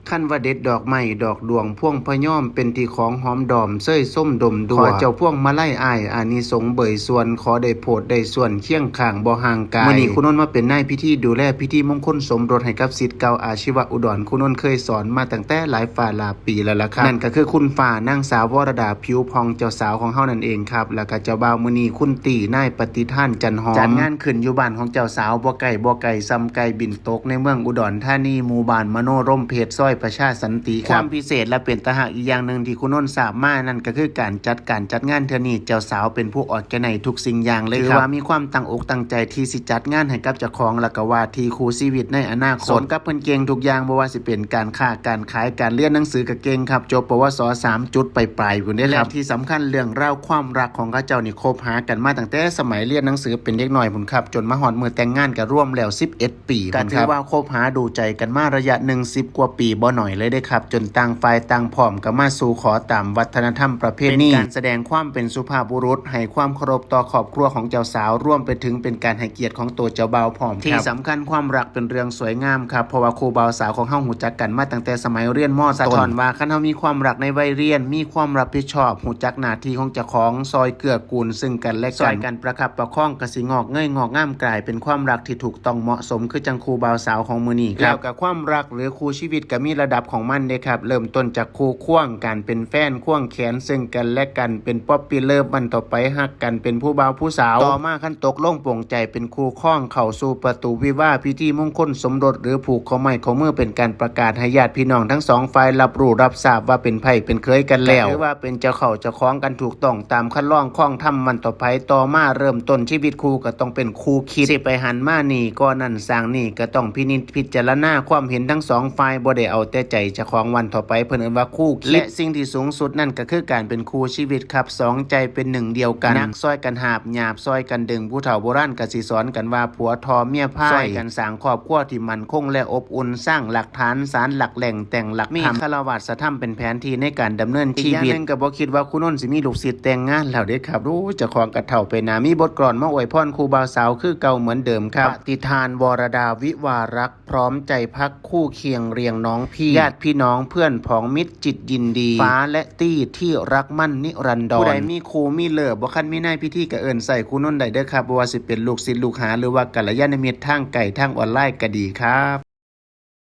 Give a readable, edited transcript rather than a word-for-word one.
ขั้นว่าเด็ดดอกไม้ดอกดวงพ่วงพะย่อมเป็นที่ของหอมดอมเซ้ยส้มดมดัวขอเจ้าพ่วงมาไล่อ้ายอานิสงส์เบยส่วนขอได้โพดได้ส่วนเคียงข้างบ่ห่างกายมื้อนี้คุณนนท์มาเป็นนายพิธีดูแลพิธีมงคลสมรสให้กับศิษย์เก่าอาชีวะอุดรคุณนนท์เคยสอนมาตั้งแต่หลายฝ่าหลายปีแล้วล่ะครับนั่นก็คือคุณฝ่านางสาววรดาผิวพองเจ้าสาวของเฮานั่นเองครับแล้วก็เจ้าบ่าวมื้อนี้คุณตีนายปฏิท่านจันหอมจัดงานขึ้นอยู่บ้านของเจ้าสาวบ่ไกลซ้ำไกลบินตกในเมืองอุดรธานีหมู่บ้านมโนร่มเพชรซอยประชาสันติความพิเศษและเป็นตาหักอีกอย่างหนึ่งที่คุณนนท์ทราบมานั่นก็คือการจัดงานเทื่อนี้เจ้าสาวเป็นผู้ออร์แกไนซ์ทุกสิ่งอย่างเลยครับถือว่ามีความตั้งอกตั้งใจที่สิจัดงานให้กับเจ้าของและก็ว่าที่คู่ชีวิตในอนาคตสมกับเพิ่นเก่งทุกอย่างบ่ว่าสิเป็นการค้าการขายการเรียนหนังสือก็เก่งครับจบปวส3จุดปลายๆพุ่นเด้และที่สำคัญเรื่องราวความรักของเขาเจ้านี่คบหากันมาตั้งแต่สมัยเรียนหนังสือเป็นเด็กน้อยพุ่นครับจนมาฮอดมื้อแต่งงานก็ร่วมแล้ว11ปีก็ถือว่าคบหาดูใจกันมาระยะ10กว่าปีบ่น้อยเลยเด้ครับจนต่างฝ่ายต่างพร้อมก็มาสู่ขอตามวัฒนธรรมประเพณีเป็นการแสดงความเป็นสุภาพบุรุษให้ความเคารพต่อครอบครัวของเจ้าสาวร่วมไปถึงเป็นการให้เกียรติของตัวเจ้าบ่าวพร้อมที่สำคัญความรักเป็นเรื่องสวยงามครับเพราะว่าคู่บ่าวสาวของเฮารู้จักกันมาตั้งแต่สมัยเรียนม.สะท้อนว่าคันเฮามีความรักในวัยเรียนมีความรับผิดชอบรู้จักหน้าที่ของเจ้าของซอยเกื้อกูลซึ่งกันและกันซอยกันประคับประคองก็สิงอกเงยงอกงามกลายเป็นความรักที่ถูกต้องเหมาะสมคือจังคู่บ่าวสาวของมื้อนี้ครับแล้วก็ความรักหรือคู่ชีวิตก็มีระดับของมันเด้ครับเริ่มต้นจากคู่ควงการเป็นแฟนควงแขนซึ่งกันและกันเป็นป๊อปปี้เลิฟมันต่อไปฮักกันเป็นผู้บ่าวผู้สาวต่อมาขั้นตกลงปลงใจเป็นคู่ข้องเข้าสู่ประตูวิวาห์พิธีมงคลสมรสหรือผูกข้อไม้ข้อมือเป็นการประกาศให้ญาติพี่น้องทั้งสองฝ่ายรับรู้รับทราบว่าเป็นไผเป็นเคยกันแล้วหรือว่าเป็นเจ้าเข้าเจ้าของกันถูกต้องตามขั้นลองข้องทำมันต่อไปต่อมาเริ่มต้นชีวิตคู่ก็ต้องเป็นคู่คิดสิไปหันมานี่ก็นั่นสร้างนี่ก็ต้องพินิจพิจารณาความเห็นทั้งสองฝ่ายบ่ได้เอาแต่ใจเจ้าของวันต่อไปเพิ่นเอิ้นว่าคู่คิดและสิ่งที่สูงสุดนั่นก็คือการเป็นคู่ชีวิตครับสองใจเป็นหนึ่งเดียวกันนักซอยกันหาบหยาบซอยกันดึงผู้เฒ่าโบราณก็สิสอนกันว่าผัวทอเมียพายซอยกันสร้างครอบครัวที่มั่นคงและอบอุ่นสร้างหลักฐานสารหลักแหล่งแต่งหลักธรรมมีคารวะธรรมเป็นแผนที่ในการดำเนินชีวิตอีกอย่างนึงก็บ่คิดว่าคุณนนท์สิมีลูกศิษย์แต่งงานแล้วเด้ครับรู้เจ้าของกระเฒ่าไปหน้ามีบทกลอนมาอวยพรคู่บ่าวสาวคือเก่าเหมือนเดิมครับปฏิทานวรดาวิวารักพร้อมใจพักคู่เคียงเรียงน้องพี่ญาติพี่น้องเพื่อนพ้องมิตรจิตยินดีฟ้าและตี้ที่รักมั่นนิรันดรผู้ใดมีครูมีเลิศบ่คันมีนายพิธีก็เอิ้นใส่คู่นนท์ได้เด้อครับบ่ว่าสิเป็นลูกศิษย์ลูกหาหรือว่ากัลยาณมิตรทางไกลทางออนไลน์ก็ดีครับ